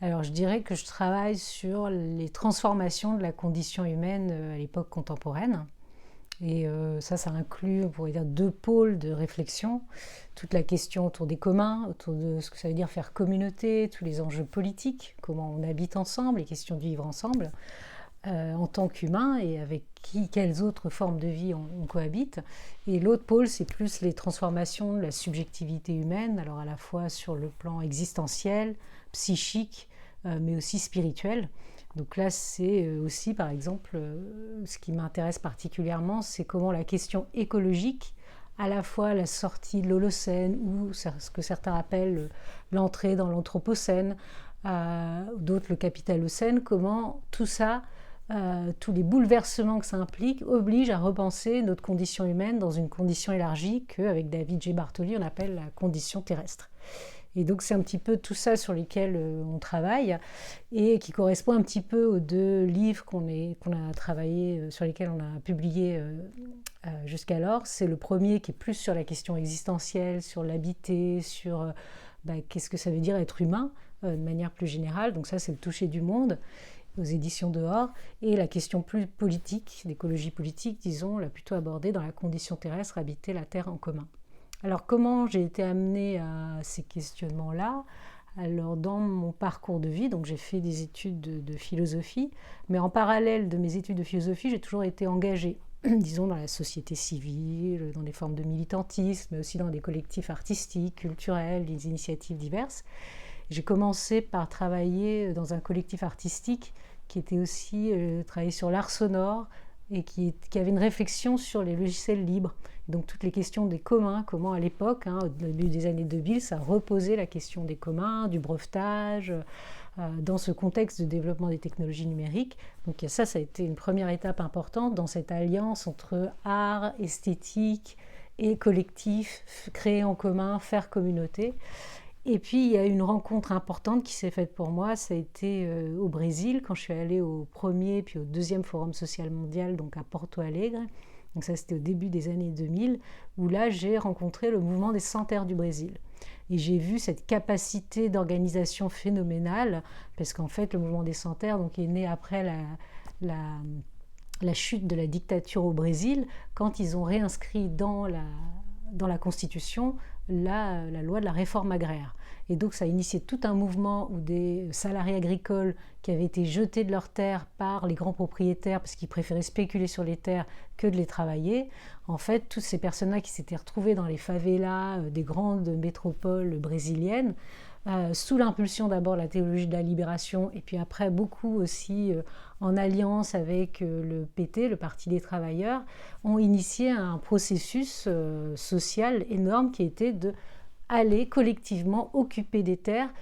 Alors, je dirais que je travaille sur les transformations de la condition humaine à l'époque contemporaine. Et ça inclut, on pourrait dire, deux pôles de réflexion. Toute la question autour des communs, autour de ce que ça veut dire faire communauté, tous les enjeux politiques, comment on habite ensemble, les questions de vivre ensemble en tant qu'humain et avec qui, quelles autres formes de vie on cohabite. Et l'autre pôle, c'est plus les transformations de la subjectivité humaine, alors à la fois sur le plan existentiel, psychique, mais aussi spirituel. Donc là, c'est aussi, par exemple, ce qui m'intéresse particulièrement, c'est comment la question écologique, à la fois la sortie de l'Holocène ou ce que certains appellent l'entrée dans l'Anthropocène, d'autres le Capitalocène, comment tout ça, tous les bouleversements que ça implique, obligent à repenser notre condition humaine dans une condition élargie qu'avec David G. Bartoli, on appelle la condition terrestre. Et donc c'est un petit peu tout ça sur lesquels on travaille et qui correspond un petit peu aux deux livres qu'on a travaillé, sur lesquels on a publié jusqu'alors. C'est le premier qui est plus sur la question existentielle, sur l'habiter, sur qu'est-ce que ça veut dire être humain de manière plus générale. Donc ça c'est le toucher du monde aux éditions Dehors. Et la question plus politique, d'écologie politique, disons, l'a plutôt abordée dans la condition terrestre, habiter la Terre en commun. Alors comment j'ai été amenée à ces questionnements-là? Alors dans mon parcours de vie, donc j'ai fait des études de philosophie, mais en parallèle de mes études de philosophie, j'ai toujours été engagée, disons, dans la société civile, dans des formes de militantisme, mais aussi dans des collectifs artistiques, culturels, des initiatives diverses. J'ai commencé par travailler dans un collectif artistique qui était aussi travailler sur l'art sonore et qui avait une réflexion sur les logiciels libres. Donc toutes les questions des communs, comment à l'époque, au début des années 2000, ça reposait la question des communs, du brevetage, dans ce contexte de développement des technologies numériques. Donc ça a été une première étape importante dans cette alliance entre art, esthétique et collectif, créer en commun, faire communauté. Et puis il y a une rencontre importante qui s'est faite pour moi, ça a été au Brésil, quand je suis allée au premier puis au deuxième Forum social mondial, donc à Porto Alegre. Donc ça c'était au début des années 2000, où là j'ai rencontré le mouvement des Sans-Terre du Brésil. Et j'ai vu cette capacité d'organisation phénoménale, parce qu'en fait le mouvement des Sans-Terre donc, est né après la chute de la dictature au Brésil, quand ils ont réinscrit dans la Constitution la loi de la réforme agraire. Et donc ça a initié tout un mouvement où des salariés agricoles qui avaient été jetés de leurs terres par les grands propriétaires parce qu'ils préféraient spéculer sur les terres que de les travailler, en fait, toutes ces personnes-là qui s'étaient retrouvées dans les favelas des grandes métropoles brésiliennes, sous l'impulsion d'abord de la théologie de la libération et puis après beaucoup aussi en alliance avec le PT, le Parti des travailleurs, ont initié un processus social énorme qui était d'aller collectivement occuper des terres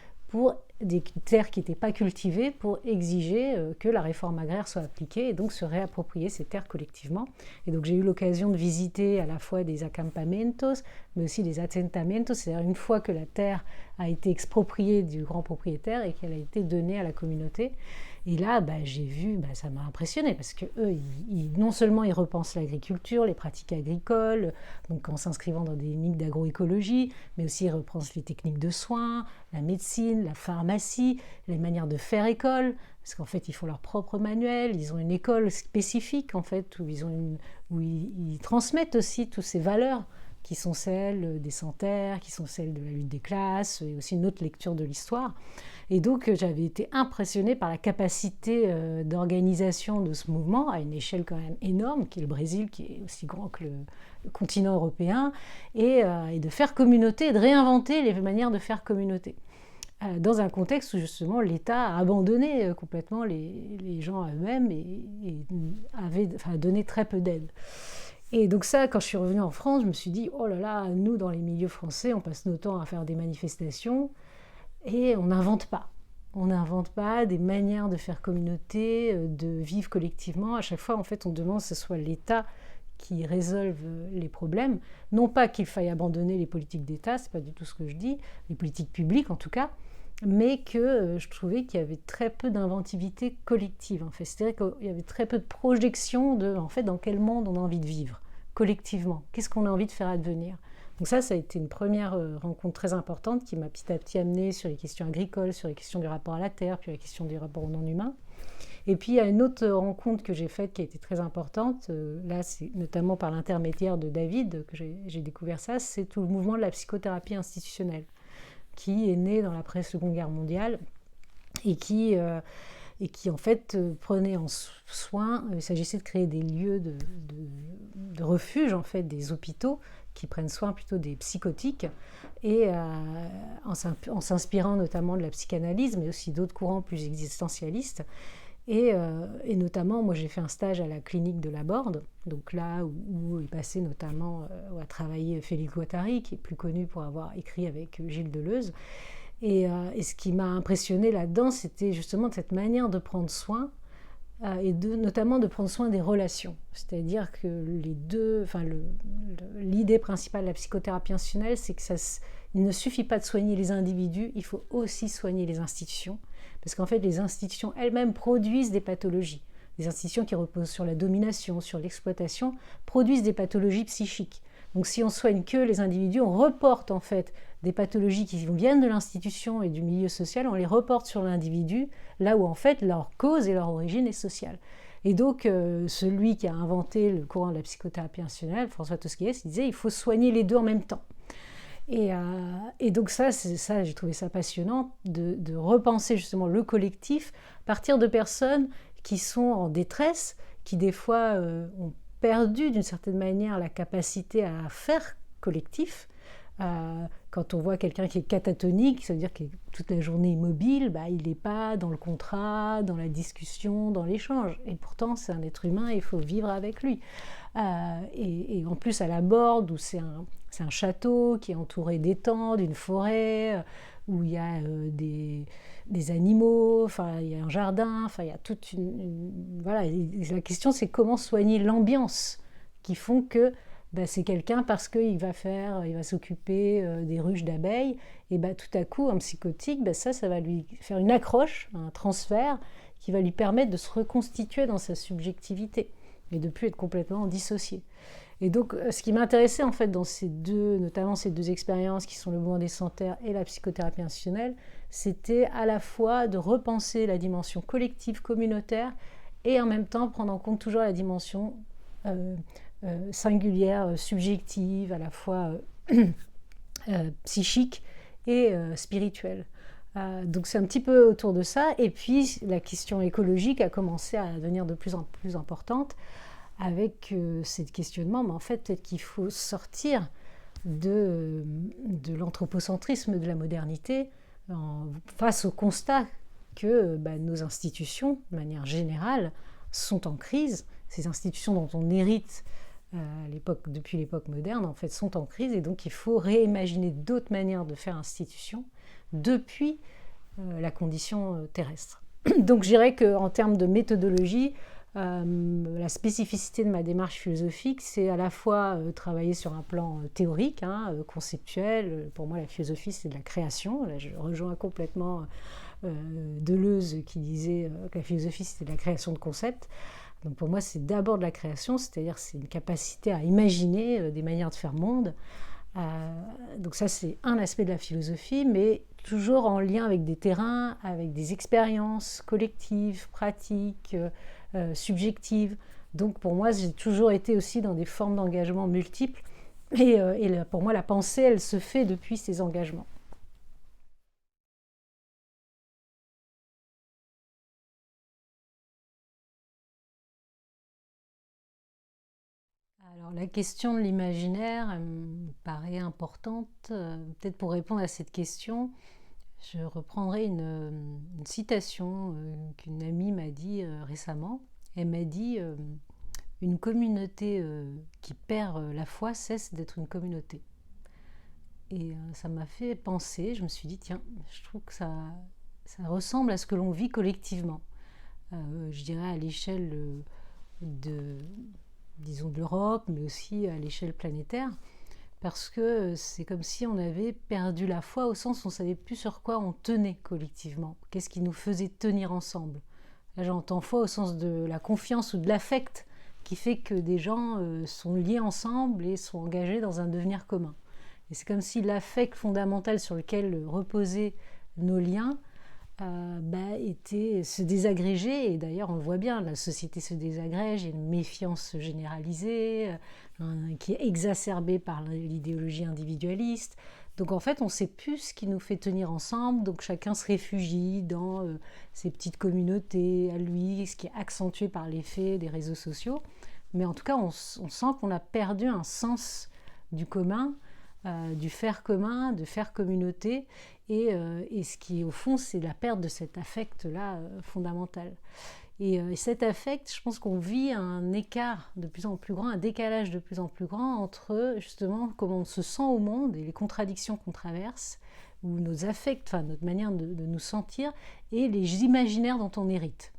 qui n'étaient pas cultivées pour exiger que la réforme agraire soit appliquée et donc se réapproprier ces terres collectivement. Et donc j'ai eu l'occasion de visiter à la fois des acampamentos, mais aussi des assentamentos, c'est-à-dire une fois que la terre a été expropriée du grand propriétaire et qu'elle a été donnée à la communauté. Et là, j'ai vu, ça m'a impressionné parce que eux, non seulement ils repensent l'agriculture, les pratiques agricoles, donc en s'inscrivant dans des dynamiques d'agroécologie, mais aussi ils repensent les techniques de soins, la médecine, la pharmacie, les manières de faire école, parce qu'en fait ils font leur propre manuel, ils ont une école spécifique en fait où ils transmettent aussi toutes ces valeurs qui sont celles des Sans-Terre, qui sont celles de la lutte des classes, et aussi une autre lecture de l'histoire. Et donc j'avais été impressionnée par la capacité d'organisation de ce mouvement à une échelle quand même énorme, qui est le Brésil, qui est aussi grand que le continent européen, et de faire communauté, et de réinventer les manières de faire communauté. Dans un contexte où justement l'État a abandonné complètement les gens à eux-mêmes et avait donné très peu d'aide. Et donc ça, quand je suis revenue en France, je me suis dit, oh là là, nous dans les milieux français, on passe nos temps à faire des manifestations, et on n'invente pas. On n'invente pas des manières de faire communauté, de vivre collectivement. À chaque fois, en fait, on demande que ce soit l'État qui résolve les problèmes. Non pas qu'il faille abandonner les politiques d'État, c'est pas du tout ce que je dis, les politiques publiques en tout cas, mais que je trouvais qu'il y avait très peu d'inventivité collective. En fait. C'est-à-dire qu'il y avait très peu de projection de, en fait, dans quel monde on a envie de vivre collectivement. Qu'est-ce qu'on a envie de faire advenir? Donc ça a été une première rencontre très importante qui m'a petit à petit amenée sur les questions agricoles, sur les questions du rapport à la terre, puis la question du rapport au non-humain. Et puis il y a une autre rencontre que j'ai faite qui a été très importante, là c'est notamment par l'intermédiaire de David que j'ai découvert ça, c'est tout le mouvement de la psychothérapie institutionnelle qui est né dans l'après-Seconde Guerre mondiale et qui en fait prenait en soin, il s'agissait de créer des lieux de refuge, en fait, des hôpitaux qui prennent soin plutôt des psychotiques, et en s'inspirant notamment de la psychanalyse, mais aussi d'autres courants plus existentialistes. Et notamment, moi j'ai fait un stage à la clinique de la Borde, donc là où est passé notamment, où a travaillé Félix Guattari, qui est plus connu pour avoir écrit avec Gilles Deleuze. Et ce qui m'a impressionné là-dedans, c'était justement cette manière de prendre soin, et notamment de prendre soin des relations. C'est-à-dire que l'idée principale de la psychothérapie institutionnelle, c'est il ne suffit pas de soigner les individus, il faut aussi soigner les institutions. Parce qu'en fait, les institutions elles-mêmes produisent des pathologies. Les institutions qui reposent sur la domination, sur l'exploitation, produisent des pathologies psychiques. Donc si on soigne que les individus, on reporte en fait des pathologies qui viennent de l'institution et du milieu social, on les reporte sur l'individu, là où en fait leur cause et leur origine est sociale. Et donc celui qui a inventé le courant de la psychothérapie institutionnelle, François Tosquelles, il disait il faut soigner les deux en même temps. Et donc ça, j'ai trouvé ça passionnant de repenser justement le collectif à partir de personnes qui sont en détresse, qui des fois ont perdu d'une certaine manière la capacité à faire collectif. Quand on voit quelqu'un qui est catatonique, ça veut dire qu'il est toute la journée immobile, il n'est pas dans le contrat, dans la discussion, dans l'échange. Et pourtant, c'est un être humain et il faut vivre avec lui. Et en plus, à la Borde, où c'est un château qui est entouré d'étangs, d'une forêt, où il y a des animaux, il y a un jardin, il y a toute voilà. Et la question, c'est comment soigner l'ambiance qui font que c'est quelqu'un parce qu'il va s'occuper des ruches d'abeilles, et tout à coup, un psychotique, ça va lui faire une accroche, un transfert qui va lui permettre de se reconstituer dans sa subjectivité et de ne plus être complètement dissocié. Et donc, ce qui m'intéressait en fait notamment ces deux expériences qui sont le mouvement des Sans-Terre et la psychothérapie institutionnelle, c'était à la fois de repenser la dimension collective, communautaire, et en même temps prendre en compte toujours la dimension singulière, subjective, à la fois psychique et spirituelle. Donc c'est un petit peu autour de ça. Et puis la question écologique a commencé à devenir de plus en plus importante avec ces questionnements. Mais en fait, peut-être qu'il faut sortir de l'anthropocentrisme de la modernité face au constat que nos institutions, de manière générale, sont en crise. Ces institutions dont on hérite depuis l'époque moderne, en fait, sont en crise, et donc il faut réimaginer d'autres manières de faire institution depuis la condition terrestre. Donc je dirais qu'en termes de méthodologie, la spécificité de ma démarche philosophique, c'est à la fois travailler sur un plan théorique, conceptuel. Pour moi, la philosophie, c'est de la création. Là, je rejoins complètement Deleuze qui disait que la philosophie, c'était de la création de concepts. Donc pour moi, c'est d'abord de la création, c'est-à-dire c'est une capacité à imaginer des manières de faire monde. Donc ça, c'est un aspect de la philosophie, mais toujours en lien avec des terrains, avec des expériences collectives, pratiques, subjectives. Donc pour moi, j'ai toujours été aussi dans des formes d'engagement multiples. Et pour moi, la pensée, elle se fait depuis ces engagements. Alors la question de l'imaginaire, elle me paraît importante. Peut-être pour répondre à cette question, je reprendrai une citation qu'une amie m'a dit récemment. Elle m'a dit une communauté qui perd la foi cesse d'être une communauté. Et ça m'a fait penser, je me suis dit, tiens, je trouve que ça ressemble à ce que l'on vit collectivement. Je dirais à l'échelle disons de l'Europe, mais aussi à l'échelle planétaire, parce que c'est comme si on avait perdu la foi au sens où on ne savait plus sur quoi on tenait collectivement, qu'est-ce qui nous faisait tenir ensemble. Là, j'entends foi au sens de la confiance ou de l'affect qui fait que des gens sont liés ensemble et sont engagés dans un devenir commun. Et c'est comme si l'affect fondamental sur lequel reposaient nos liens se désagréger. Et d'ailleurs, on le voit bien, la société se désagrège, il y a une méfiance généralisée qui est exacerbée par l'idéologie individualiste. Donc en fait, on ne sait plus ce qui nous fait tenir ensemble, donc chacun se réfugie dans ses petites communautés à lui, ce qui est accentué par l'effet des réseaux sociaux. Mais en tout cas, on sent qu'on a perdu un sens du commun, du faire commun, de faire communauté, et ce qui, au fond, c'est la perte de cet affect-là fondamental. Et cet affect, je pense qu'on vit un écart de plus en plus grand, un décalage de plus en plus grand entre justement comment on se sent au monde et les contradictions qu'on traverse, ou nos affects, enfin notre manière de nous sentir, et les imaginaires dont on hérite.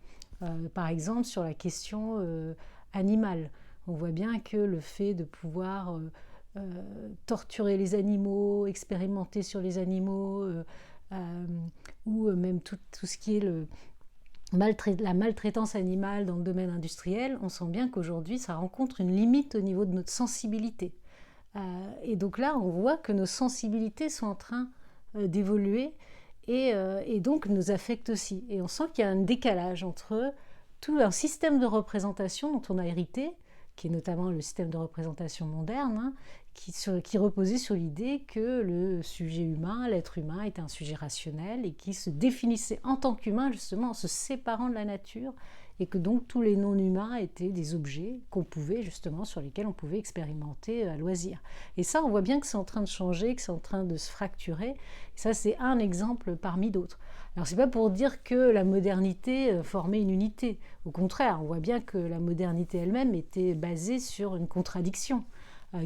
Par exemple, sur la question animale, on voit bien que le fait de pouvoir torturer les animaux, expérimenter sur les animaux, ou même tout ce qui est la maltraitance animale dans le domaine industriel, on sent bien qu'aujourd'hui ça rencontre une limite au niveau de notre sensibilité. Et donc là, on voit que nos sensibilités sont en train d'évoluer, et donc nos affects aussi. Et on sent qu'il y a un décalage entre tout un système de représentation dont on a hérité, qui est notamment le système de représentation moderne, qui reposait sur l'idée que le sujet humain, l'être humain, était un sujet rationnel et qui se définissait en tant qu'humain justement en se séparant de la nature, et que donc tous les non-humains étaient des objets sur lesquels on pouvait expérimenter à loisir. Et ça, on voit bien que c'est en train de changer, que c'est en train de se fracturer. Et ça, c'est un exemple parmi d'autres. Alors, c'est pas pour dire que la modernité formait une unité. Au contraire, on voit bien que la modernité elle-même était basée sur une contradiction,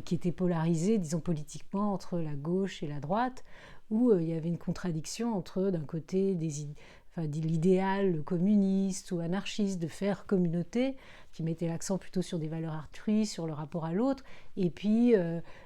qui était polarisée, disons politiquement, entre la gauche et la droite, où il y avait une contradiction entre, d'un côté, l'idéal communiste ou anarchiste de faire communauté, qui mettait l'accent plutôt sur des valeurs altruistes, sur le rapport à l'autre, et puis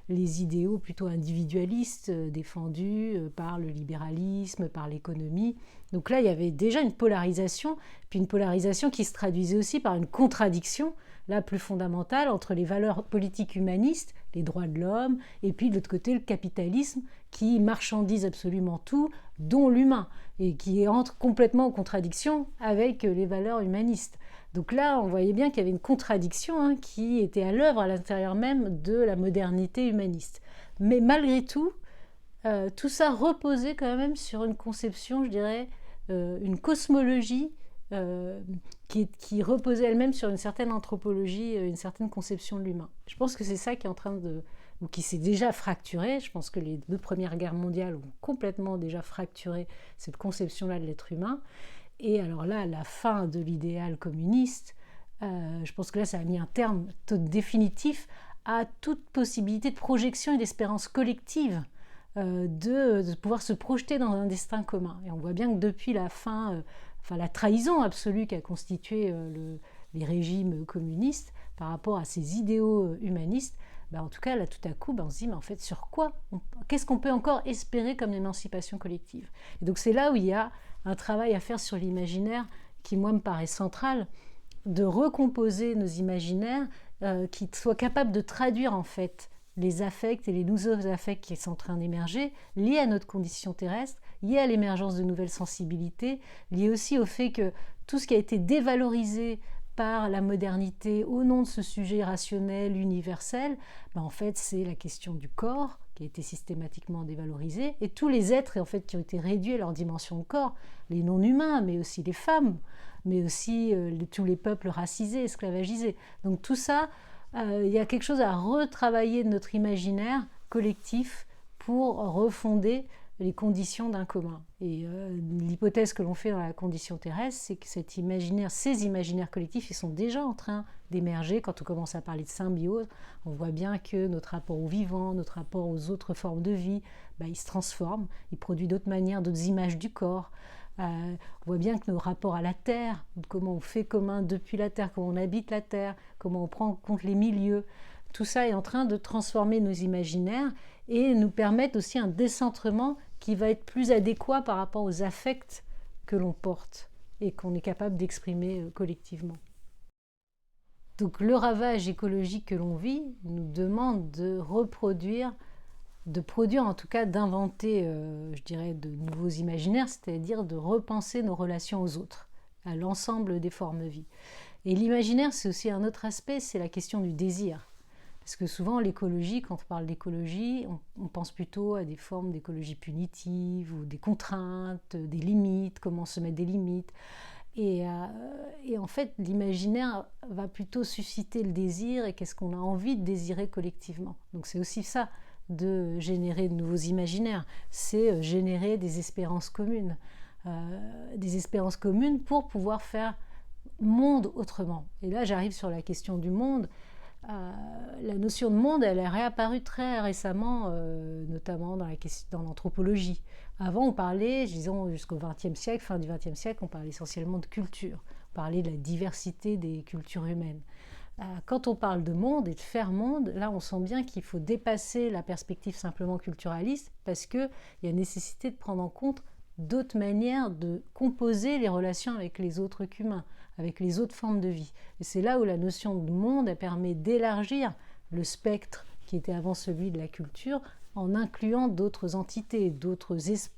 les idéaux plutôt individualistes défendus par le libéralisme, par l'économie. Donc là, il y avait déjà une polarisation, puis une polarisation qui se traduisait aussi par une contradiction, là plus fondamentale, entre les valeurs politiques humanistes, les droits de l'homme, et puis de l'autre côté le capitalisme qui marchandise absolument tout, dont l'humain, et qui entre complètement en contradiction avec les valeurs humanistes. Donc là, on voyait bien qu'il y avait une contradiction qui était à l'œuvre à l'intérieur même de la modernité humaniste. Mais malgré tout, tout ça reposait quand même sur une conception, je dirais, une cosmologie qui reposait elle-même sur une certaine anthropologie, une certaine conception de l'humain. Je pense que c'est ça qui est en train ou qui s'est déjà fracturé. Je pense que les 2 premières guerres mondiales ont complètement déjà fracturé cette conception-là de l'être humain. Et alors là, la fin de l'idéal communiste, je pense que là, ça a mis un terme définitif à toute possibilité de projection et d'espérance collective, de pouvoir se projeter dans un destin commun. Et on voit bien que depuis la la trahison absolue qu'a constitué les régimes communistes par rapport à ces idéaux humanistes, en tout cas, là, tout à coup, on se dit, mais en fait, sur quoi qu'est-ce qu'on peut encore espérer comme émancipation collective? Et donc, c'est là où il y a un travail à faire sur l'imaginaire qui, moi, me paraît central, de recomposer nos imaginaires qui soient capables de traduire, en fait, les affects et les nouveaux affects qui sont en train d'émerger, liés à notre condition terrestre, liés à l'émergence de nouvelles sensibilités, liés aussi au fait que tout ce qui a été dévalorisé par la modernité au nom de ce sujet rationnel, universel, en fait, c'est la question du corps qui a été systématiquement dévalorisée, et tous les êtres en fait, qui ont été réduits à leur dimension de corps, les non-humains, mais aussi les femmes, mais aussi tous les peuples racisés, esclavagisés. Donc tout ça, il y a quelque chose à retravailler de notre imaginaire collectif pour refonder les conditions d'un commun. Et l'hypothèse que l'on fait dans la condition terrestre, c'est que ces imaginaires collectifs, ils sont déjà en train d'émerger. Quand on commence à parler de symbiose, on voit bien que notre rapport au vivant, notre rapport aux autres formes de vie, il se transforme, il produit d'autres manières, d'autres images du corps. On voit bien que nos rapports à la Terre, comment on fait commun depuis la Terre, comment on habite la Terre, comment on prend en compte les milieux, tout ça est en train de transformer nos imaginaires et nous permettre aussi un décentrement qui va être plus adéquat par rapport aux affects que l'on porte et qu'on est capable d'exprimer collectivement. Donc le ravage écologique que l'on vit nous demande de reproduire de produire, en tout cas d'inventer, je dirais, de nouveaux imaginaires, c'est-à-dire de repenser nos relations aux autres, à l'ensemble des formes de vie. Et l'imaginaire, c'est aussi un autre aspect, c'est la question du désir. Parce que souvent, l'écologie, quand on parle d'écologie, on pense plutôt à des formes d'écologie punitive ou des contraintes, des limites, comment se mettre des limites. Et en fait, l'imaginaire va plutôt susciter le désir et qu'est-ce qu'on a envie de désirer collectivement. Donc c'est aussi ça, de générer de nouveaux imaginaires. C'est générer des espérances communes. Des espérances communes pour pouvoir faire monde autrement. Et là, j'arrive sur la question du monde. La notion de monde, elle est réapparue très récemment, notamment dans l'anthropologie. Avant, on parlait, disons, jusqu'au XXe siècle, fin du XXe siècle, on parlait essentiellement de culture. On parlait de la diversité des cultures humaines. Quand on parle de monde et de faire monde, là, on sent bien qu'il faut dépasser la perspective simplement culturaliste parce qu'il y a nécessité de prendre en compte d'autres manières de composer les relations avec les autres qu'humains, avec les autres formes de vie. Et c'est là où la notion de monde elle permet d'élargir le spectre qui était avant celui de la culture en incluant d'autres entités,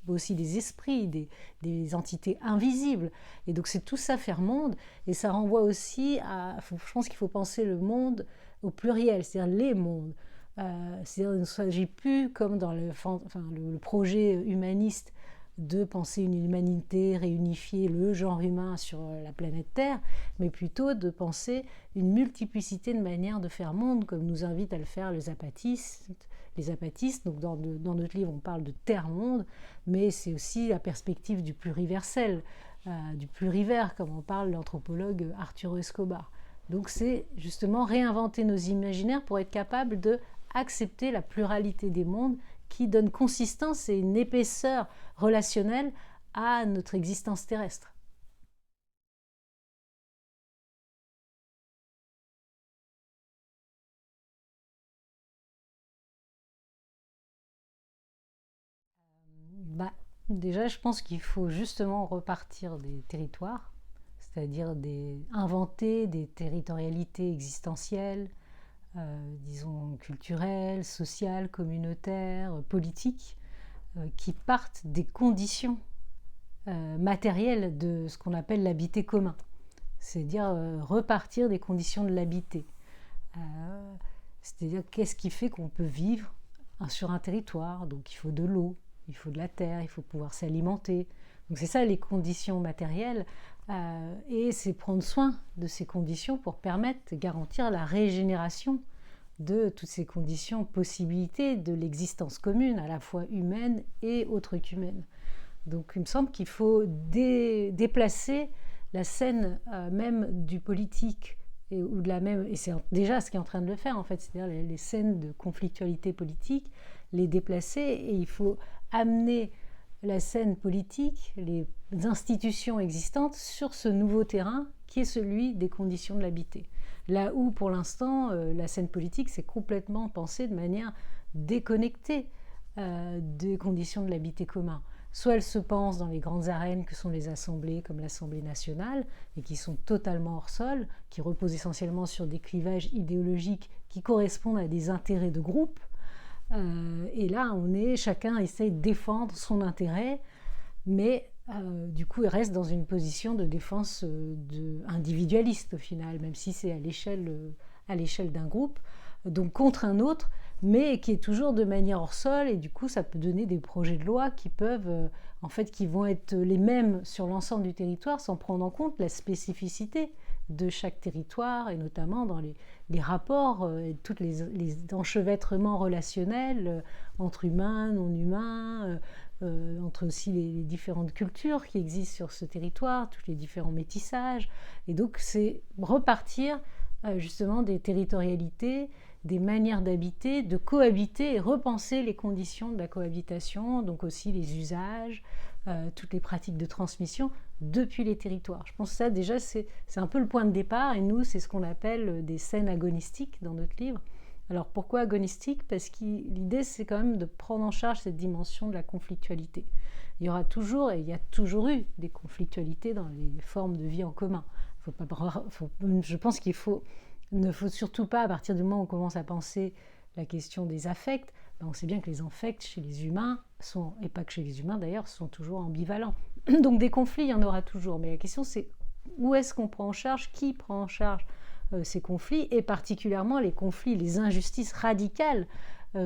aussi des esprits, des entités invisibles. Et donc c'est tout ça faire monde, et ça renvoie aussi à... Je pense qu'il faut penser le monde au pluriel, c'est-à-dire les mondes. C'est-à-dire qu'il ne s'agit plus, comme dans le projet humaniste, de penser une humanité réunifier le genre humain sur la planète Terre, mais plutôt de penser une multiplicité de manières de faire monde, comme nous invitent à le faire les apatistes. Donc dans notre livre, on parle de terre-monde, mais c'est aussi la perspective du pluriversel, du plurivers, comme en parle l'anthropologue Arturo Escobar. Donc c'est justement réinventer nos imaginaires pour être capable d'accepter la pluralité des mondes qui donne consistance et une épaisseur relationnelle à notre existence terrestre. Bah, déjà, je pense qu'il faut justement repartir des territoires, c'est-à-dire inventer des territorialités existentielles, disons culturelles, sociales, communautaires, politiques, qui partent des conditions matérielles de ce qu'on appelle l'habité commun. C'est-à-dire repartir des conditions de l'habité. C'est-à-dire qu'est-ce qui fait qu'on peut vivre sur un territoire. Donc il faut de l'eau, il faut de la terre, il faut pouvoir s'alimenter. Donc c'est ça les conditions matérielles. Et c'est prendre soin de ces conditions pour permettre de garantir la régénération de toutes ces conditions, possibilités de l'existence commune, à la fois humaine et autre qu'humaine. Donc il me semble qu'il faut déplacer la scène même du politique ou de la même, et c'est déjà ce qui est en train de le faire en fait, c'est-à-dire les scènes de conflictualité politique, les déplacer, et il faut amener la scène politique, les institutions existantes sur ce nouveau terrain qui est celui des conditions de l'habité. Là où pour l'instant la scène politique s'est complètement pensée de manière déconnectée des conditions de l'habité commun. Soit elle se pense dans les grandes arènes que sont les assemblées comme l'Assemblée nationale et qui sont totalement hors sol, qui reposent essentiellement sur des clivages idéologiques qui correspondent à des intérêts de groupe. Et là, chacun essaye de défendre son intérêt, mais du coup, il reste dans une position de défense individualiste au final, même si c'est à l'échelle d'un groupe, donc contre un autre, mais qui est toujours de manière hors sol, et du coup ça peut donner des projets de loi qui peuvent, qui vont être les mêmes sur l'ensemble du territoire sans prendre en compte la spécificité de chaque territoire, et notamment dans les rapports, et tous les enchevêtrements relationnels entre humains, non humains, entre aussi les différentes cultures qui existent sur ce territoire, tous les différents métissages. Et donc c'est repartir justement des territorialités, des manières d'habiter, de cohabiter et repenser les conditions de la cohabitation, donc aussi les usages, toutes les pratiques de transmission depuis les territoires. Je pense que ça déjà c'est un peu le point de départ, et nous c'est ce qu'on appelle des scènes agonistiques dans notre livre. Alors pourquoi agonistique? Parce que l'idée c'est quand même de prendre en charge cette dimension de la conflictualité. Il y aura toujours, et il y a toujours eu, des conflictualités dans les formes de vie en commun. Je pense ne faut surtout pas, à partir du moment où on commence à penser la question des affects, ben, on sait bien que les affects chez les humains sont, et pas que chez les humains d'ailleurs, sont toujours ambivalents. Donc des conflits, il y en aura toujours. Mais la question c'est où est-ce qu'on prend en charge, qui prend en charge ces conflits, et particulièrement les conflits, les injustices radicales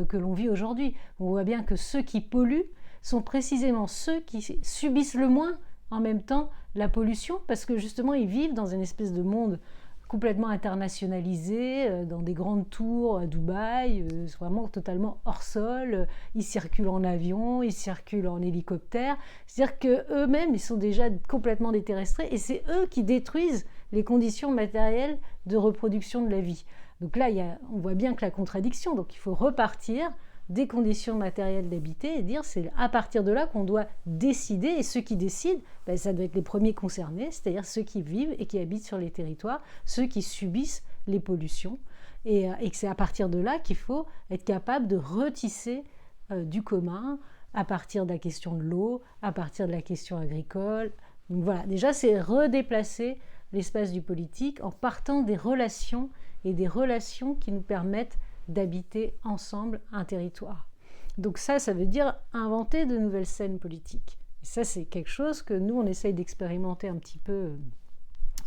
que l'on vit aujourd'hui. On voit bien que ceux qui polluent sont précisément ceux qui subissent le moins en même temps la pollution, parce que justement ils vivent dans une espèce de monde complètement internationalisé, dans des grandes tours à Dubaï, vraiment totalement hors sol. Ils circulent en avion, ils circulent en hélicoptère. C'est-à-dire qu'eux-mêmes, ils sont déjà complètement déterrestrés et c'est eux qui détruisent les conditions matérielles de reproduction de la vie. Donc là, on voit bien que la contradiction, donc il faut repartir des conditions matérielles d'habiter et dire c'est à partir de là qu'on doit décider, et ceux qui décident, ben, ça doit être les premiers concernés, c'est-à-dire ceux qui vivent et qui habitent sur les territoires, ceux qui subissent les pollutions, et que c'est à partir de là qu'il faut être capable de retisser du commun à partir de la question de l'eau, à partir de la question agricole. Donc voilà, déjà c'est redéplacer l'espace du politique en partant des relations, et des relations qui nous permettent d'habiter ensemble un territoire. Donc ça veut dire inventer de nouvelles scènes politiques. Et ça, c'est quelque chose que nous, on essaye d'expérimenter un petit peu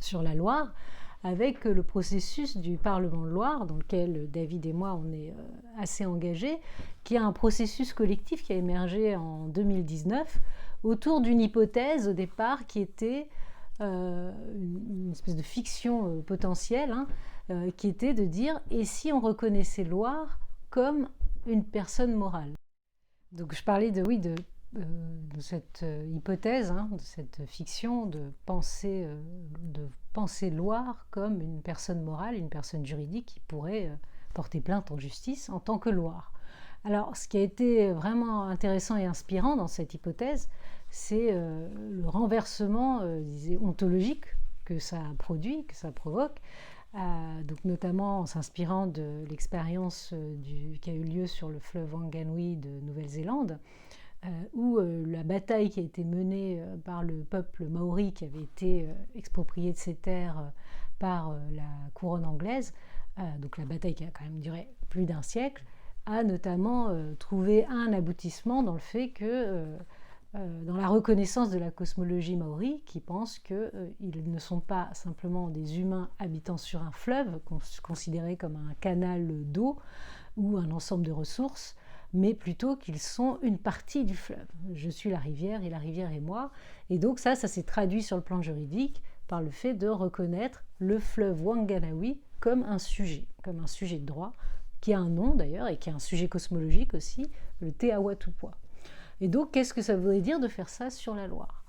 sur la Loire, avec le processus du Parlement de Loire, dans lequel David et moi, on est assez engagés, qui est un processus collectif qui a émergé en 2019, autour d'une hypothèse, au départ, qui était une espèce de fiction potentielle, qui était de dire « et si on reconnaissait Loire comme une personne morale ?» Donc je parlais de cette hypothèse, de cette fiction de penser Loire comme une personne morale, une personne juridique qui pourrait porter plainte en justice en tant que Loire. Alors ce qui a été vraiment intéressant et inspirant dans cette hypothèse, c'est le renversement ontologique que ça produit, que ça provoque, donc notamment en s'inspirant de l'expérience qui a eu lieu sur le fleuve Wanganui de Nouvelle-Zélande, où la bataille qui a été menée par le peuple maori qui avait été exproprié de ses terres par la couronne anglaise, donc la bataille qui a quand même duré plus d'1 siècle, a notamment trouvé un aboutissement dans le fait que dans la reconnaissance de la cosmologie maori, qui pense qu'ils ne sont pas simplement des humains habitant sur un fleuve, considérés comme un canal d'eau ou un ensemble de ressources, mais plutôt qu'ils sont une partie du fleuve. Je suis la rivière et la rivière est moi. Et donc ça s'est traduit sur le plan juridique par le fait de reconnaître le fleuve Wanganawi comme un sujet de droit, qui a un nom d'ailleurs et qui a un sujet cosmologique aussi, le Te Awatupua. Et donc, qu'est-ce que ça voudrait dire de faire ça sur la Loire ?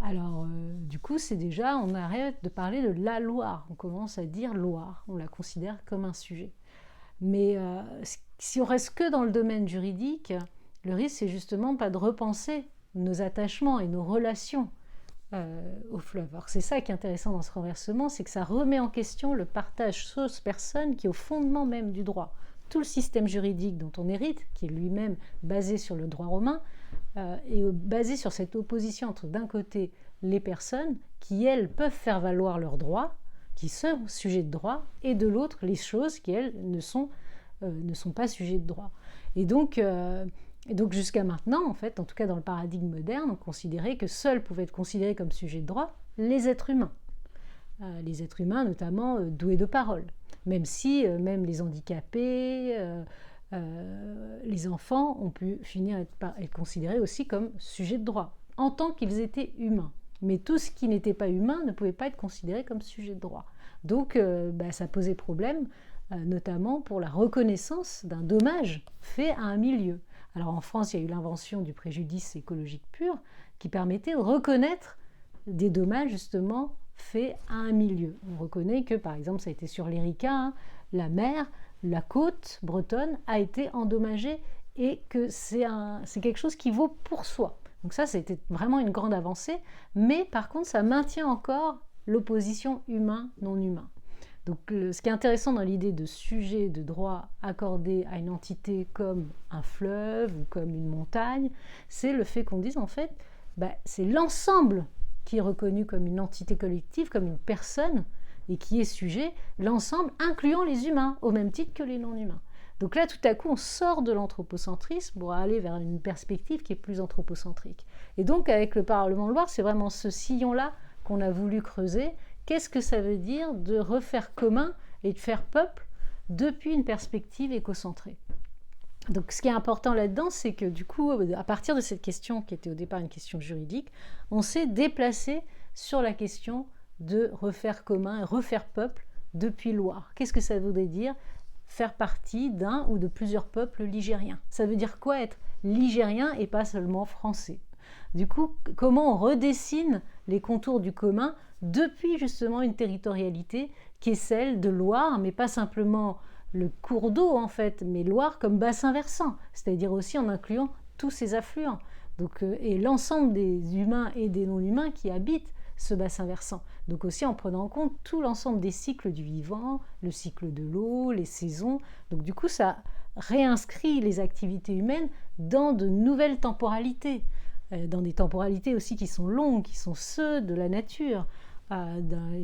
Alors, du coup, c'est déjà, on arrête de parler de la Loire, on commence à dire Loire, on la considère comme un sujet. Mais si on reste que dans le domaine juridique, le risque, c'est justement pas de repenser nos attachements et nos relations au fleuve. Alors, c'est ça qui est intéressant dans ce renversement, c'est que ça remet en question le partage chose-personne qui est au fondement même du droit. Tout le système juridique dont on hérite, qui est lui-même basé sur le droit romain, est basé sur cette opposition entre d'un côté les personnes qui, elles, peuvent faire valoir leurs droits, qui sont sujets de droit, et de l'autre les choses qui, elles, ne sont pas sujets de droit. Et donc jusqu'à maintenant, en fait, en tout cas dans le paradigme moderne, on considérait que seuls pouvaient être considérés comme sujets de droit les êtres humains. Les êtres humains notamment doués de parole. Même si même les handicapés, les enfants ont pu finir par être considérés aussi comme sujets de droit, en tant qu'ils étaient humains. Mais tout ce qui n'était pas humain ne pouvait pas être considéré comme sujet de droit. Donc ça posait problème, notamment pour la reconnaissance d'un dommage fait à un milieu. Alors en France, il y a eu l'invention du préjudice écologique pur, qui permettait de reconnaître des dommages justement faits à un milieu. On reconnaît que, par exemple, ça a été sur l'Erika, la mer, la côte bretonne a été endommagée et que c'est quelque chose qui vaut pour soi. Donc ça, c'était vraiment une grande avancée, mais par contre, ça maintient encore l'opposition humain-non humain. Donc ce qui est intéressant dans l'idée de sujet de droit accordé à une entité comme un fleuve ou comme une montagne, c'est le fait qu'on dise en fait, c'est l'ensemble qui est reconnu comme une entité collective, comme une personne, et qui est sujet, l'ensemble incluant les humains, au même titre que les non-humains. Donc là, tout à coup, on sort de l'anthropocentrisme pour aller vers une perspective qui est plus anthropocentrique. Et donc, avec le Parlement de Loire, c'est vraiment ce sillon-là qu'on a voulu creuser. Qu'est-ce que ça veut dire de refaire commun et de faire peuple depuis une perspective écocentrée? Donc ce qui est important là-dedans, c'est que du coup, à partir de cette question qui était au départ une question juridique, on s'est déplacé sur la question de refaire commun et refaire peuple depuis Loire. Qu'est-ce que ça voudrait dire faire partie d'un ou de plusieurs peuples ligériens? Ça veut dire quoi être ligérien et pas seulement français? Du coup, comment on redessine les contours du commun depuis justement une territorialité qui est celle de Loire, mais pas simplement le cours d'eau en fait, mais Loire comme bassin versant, c'est-à-dire aussi en incluant tous ses affluents. Donc, et l'ensemble des humains et des non-humains qui habitent ce bassin versant. Donc aussi en prenant en compte tout l'ensemble des cycles du vivant, le cycle de l'eau, les saisons. Donc du coup, ça réinscrit les activités humaines dans de nouvelles temporalités, dans des temporalités aussi qui sont longues, qui sont ceux de la nature,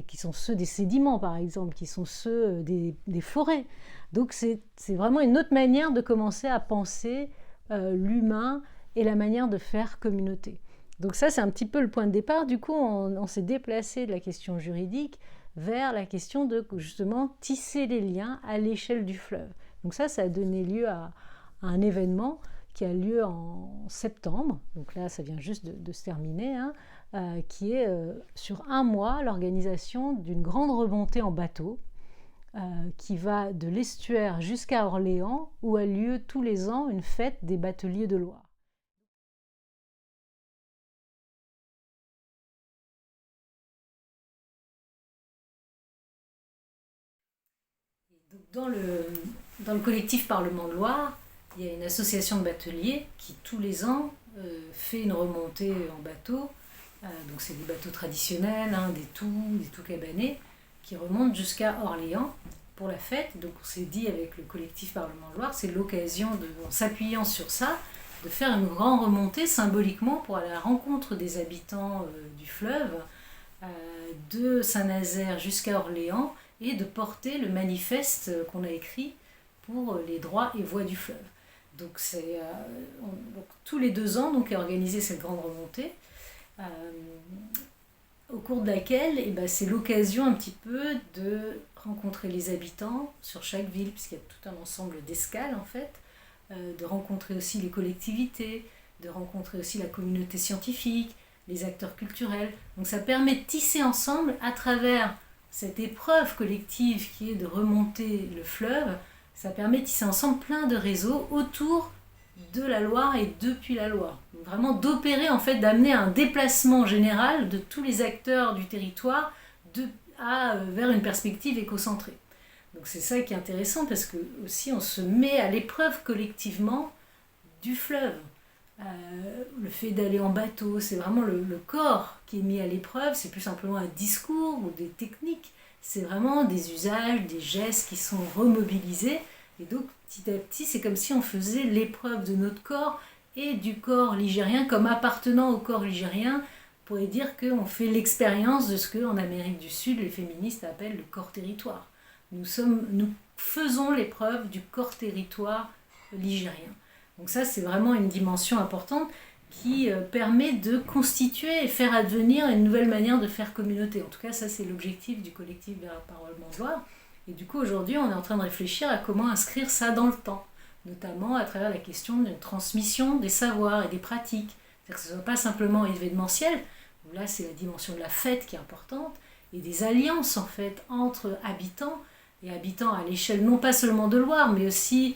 qui sont ceux des sédiments par exemple, qui sont ceux des forêts. Donc c'est vraiment une autre manière de commencer à penser l'humain et la manière de faire communauté. Donc ça, c'est un petit peu le point de départ. Du coup, on s'est déplacé de la question juridique vers la question de justement tisser les liens à l'échelle du fleuve. Donc ça a donné lieu à un événement qui a lieu en septembre. Donc là, ça vient juste de se terminer, hein, qui est sur un mois l'organisation d'une grande remontée en bateau qui va de l'estuaire jusqu'à Orléans, où a lieu tous les ans une fête des bateliers de Loire. Donc dans le collectif Parlement de Loire, il y a une association de bateliers qui tous les ans fait une remontée en bateau. Donc c'est des bateaux traditionnels, hein, des tout cabanés, qui remontent jusqu'à Orléans pour la fête. Donc on s'est dit avec le collectif Parlement de Loire, c'est l'occasion, en s'appuyant sur ça, de faire une grande remontée symboliquement pour aller à la rencontre des habitants du fleuve, de Saint-Nazaire jusqu'à Orléans, et de porter le manifeste qu'on a écrit pour les droits et voies du fleuve. Donc, donc tous les 2 ans donc, est organisée cette grande remontée, au cours de laquelle c'est l'occasion un petit peu de rencontrer les habitants sur chaque ville, puisqu'il y a tout un ensemble d'escales en fait, de rencontrer aussi les collectivités, de rencontrer aussi la communauté scientifique, les acteurs culturels. Donc ça permet de tisser ensemble à travers cette épreuve collective qui est de remonter le fleuve, ça permet de tisser ensemble plein de réseaux autour de la Loire et depuis la Loire. Donc vraiment d'opérer, en fait, d'amener un déplacement général de tous les acteurs du territoire vers une perspective écocentrée. Donc c'est ça qui est intéressant parce que aussi on se met à l'épreuve collectivement du fleuve. Le fait d'aller en bateau, c'est vraiment le corps qui est mis à l'épreuve, c'est plus simplement un discours ou des techniques, c'est vraiment des usages, des gestes qui sont remobilisés, et donc petit à petit c'est comme si on faisait l'épreuve de notre corps et du corps ligérien comme appartenant au corps ligérien. On pourrait dire qu'on fait l'expérience de ce qu'en Amérique du Sud les féministes appellent le corps-territoire. Nous faisons l'épreuve du corps-territoire ligérien. Donc ça, c'est vraiment une dimension importante qui permet de constituer et faire advenir une nouvelle manière de faire communauté. En tout cas, ça, c'est l'objectif du collectif Parlement de Loire. Et du coup, aujourd'hui, on est en train de réfléchir à comment inscrire ça dans le temps, notamment à travers la question d'une transmission des savoirs et des pratiques. C'est-à-dire que ce ne soit pas simplement événementiel, où là, c'est la dimension de la fête qui est importante, et des alliances, en fait, entre habitants, et habitants à l'échelle non pas seulement de Loire, mais aussi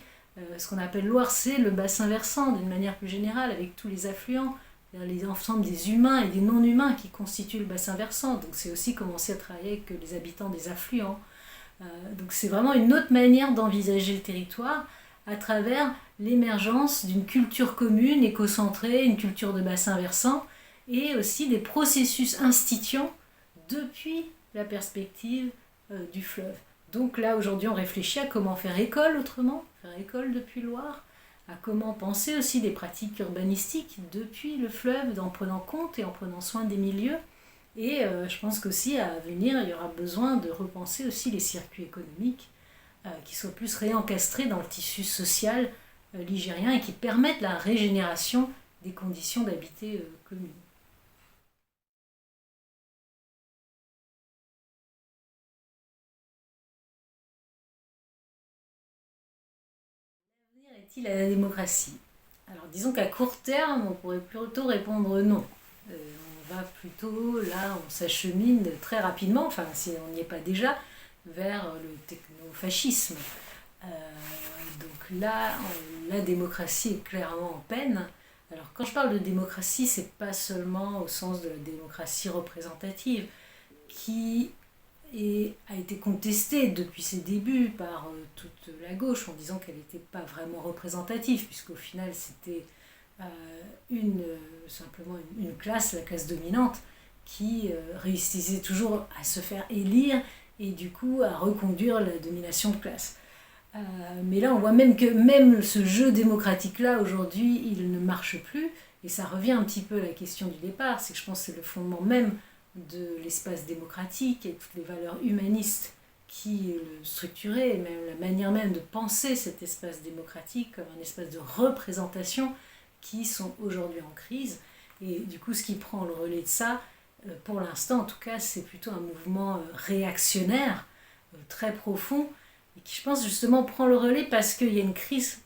ce qu'on appelle Loire, c'est le bassin versant d'une manière plus générale, avec tous les affluents, les ensembles des humains et des non-humains qui constituent le bassin versant. Donc c'est aussi commencer à travailler avec les habitants des affluents. Donc c'est vraiment une autre manière d'envisager le territoire à travers l'émergence d'une culture commune, écocentrée, une culture de bassin versant, et aussi des processus instituants depuis la perspective du fleuve. Donc là, aujourd'hui, on réfléchit à comment faire école autrement, faire école depuis Loire, à comment penser aussi des pratiques urbanistiques depuis le fleuve, en prenant compte et en prenant soin des milieux. Et je pense qu'aussi, à venir, il y aura besoin de repenser aussi les circuits économiques qui soient plus réencastrés dans le tissu social ligérien et qui permettent la régénération des conditions d'habiter communes. L'avenir est-il à la démocratie? Alors disons qu'à court terme, on pourrait plutôt répondre non. On va plutôt, là, on s'achemine très rapidement, enfin si on n'y est pas déjà, vers le technofascisme. Euh, donc là, la démocratie est clairement en peine. Alors quand je parle de démocratie, c'est pas seulement au sens de la démocratie représentative, qui a été contestée depuis ses débuts par toute la gauche en disant qu'elle n'était pas vraiment représentative, puisqu'au final c'était euh, simplement une classe, la classe dominante, qui réussissait toujours à se faire élire et du coup à reconduire la domination de classe. Mais là, on voit même que même ce jeu démocratique-là, aujourd'hui, il ne marche plus. Et ça revient un petit peu à la question du départ, c'est que je pense que c'est le fondement même de l'espace démocratique et toutes les valeurs humanistes qui le structuraient, et même la manière même de penser cet espace démocratique comme un espace de représentation qui sont aujourd'hui en crise. Et du coup, ce qui prend le relais de ça, pour l'instant en tout cas, c'est plutôt un mouvement réactionnaire, très profond, et qui je pense justement prend le relais parce qu'il y a une crise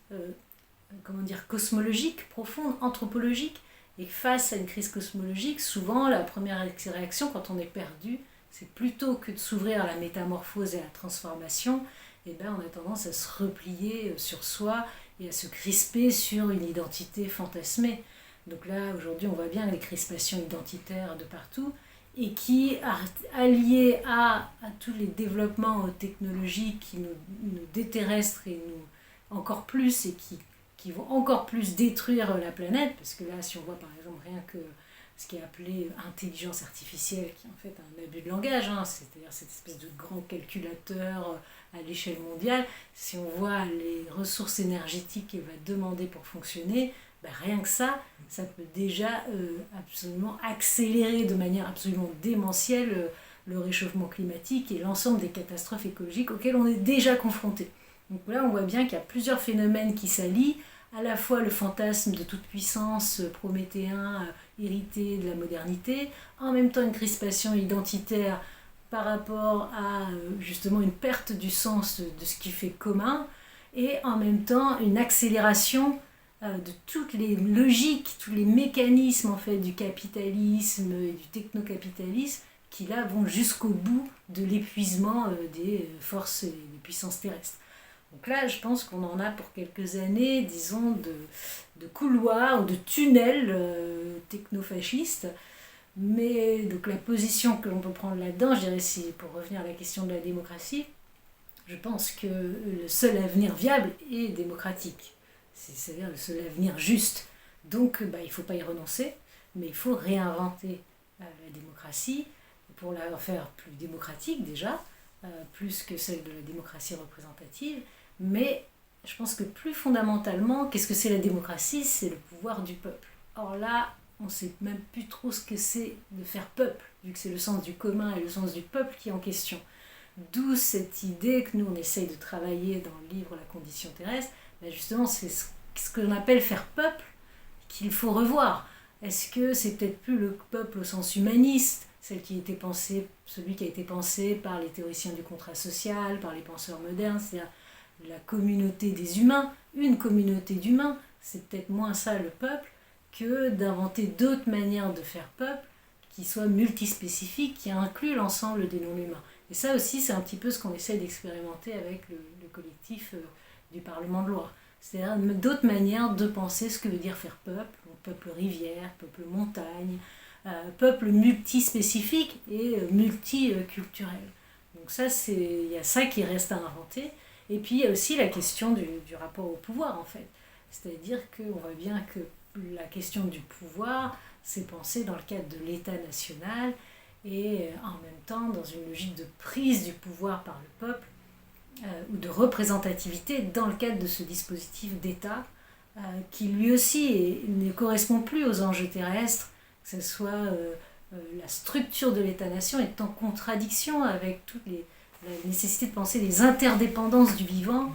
comment dire, cosmologique, profonde, anthropologique, et face à une crise cosmologique, souvent la première réaction quand on est perdu, c'est plutôt que de s'ouvrir à la métamorphose et à la transformation, et ben on a tendance à se replier sur soi et à se crisper sur une identité fantasmée. Donc là, aujourd'hui, on voit bien les crispations identitaires de partout, et qui, alliées à tous les développements technologiques qui nous déterrestrent et nous encore plus, et qui vont encore plus détruire la planète, parce que là, si on voit par exemple rien que ce qui est appelé intelligence artificielle, qui est en fait un abus de langage, hein, c'est-à-dire cette espèce de grand calculateur à l'échelle mondiale, si on voit les ressources énergétiques qu'elle va demander pour fonctionner, ben rien que ça peut déjà absolument accélérer de manière absolument démentielle le réchauffement climatique et l'ensemble des catastrophes écologiques auxquelles on est déjà confronté. Donc là, on voit bien qu'il y a plusieurs phénomènes qui s'allient, à la fois le fantasme de toute puissance prométhéen hérité de la modernité, en même temps une crispation identitaire par rapport à justement une perte du sens de ce qui fait commun, et en même temps une accélération de toutes les logiques, tous les mécanismes en fait du capitalisme et du technocapitalisme qui là vont jusqu'au bout de l'épuisement des forces et des puissances terrestres. Donc là, je pense qu'on en a pour quelques années, disons, de couloirs ou de tunnels technofascistes. Mais donc la position que l'on peut prendre là-dedans, je dirais, pour revenir à la question de la démocratie, je pense que le seul avenir viable est démocratique. C'est-à-dire le seul avenir juste. Donc il ne faut pas y renoncer, mais il faut réinventer la démocratie pour la faire plus démocratique déjà, plus que celle de la démocratie représentative. Mais je pense que plus fondamentalement, qu'est-ce que c'est la démocratie? C'est le pouvoir du peuple. Or là, on ne sait même plus trop ce que c'est de faire peuple, vu que c'est le sens du commun et le sens du peuple qui est en question. D'où cette idée que nous, on essaye de travailler dans le livre La condition terrestre, ben justement, c'est ce que l'on appelle faire peuple qu'il faut revoir. Est-ce que c'est peut-être plus le peuple au sens humaniste, celui qui a été pensé par les théoriciens du contrat social, par les penseurs modernes, c'est-à-dire la communauté des humains, une communauté d'humains, c'est peut-être moins ça le peuple que d'inventer d'autres manières de faire peuple qui soient multispécifiques, qui incluent l'ensemble des non-humains. Et ça aussi, c'est un petit peu ce qu'on essaie d'expérimenter avec le collectif du Parlement de Loire. C'est-à-dire d'autres manières de penser ce que veut dire faire peuple, donc peuple rivière, peuple montagne, peuple multispécifique et multiculturel. Donc ça, il y a ça qui reste à inventer. Et puis il y a aussi la question du rapport au pouvoir, en fait. C'est-à-dire qu'on voit bien que la question du pouvoir, c'est pensé dans le cadre de l'État national et en même temps dans une logique de prise du pouvoir par le peuple ou de représentativité dans le cadre de ce dispositif d'État qui lui aussi ne correspond plus aux enjeux terrestres, que ce soit la structure de l'État-nation est en contradiction avec toutes les la nécessité de penser les interdépendances du vivant,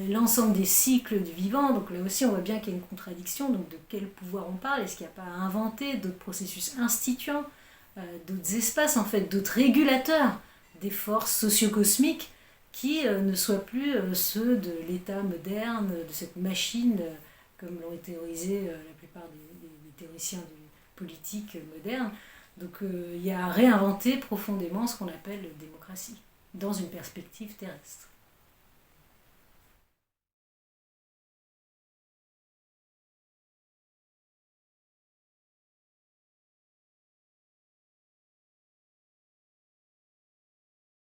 l'ensemble des cycles du vivant. Donc là aussi, on voit bien qu'il y a une contradiction. Donc de quel pouvoir on parle? Est-ce qu'il n'y a pas à inventer d'autres processus instituants, d'autres espaces, en fait, d'autres régulateurs des forces socio-cosmiques qui ne soient plus ceux de l'État moderne, de cette machine, comme l'ont théorisé la plupart des théoriciens politiques modernes. Donc il y a à réinventer profondément ce qu'on appelle démocratie, dans une perspective terrestre.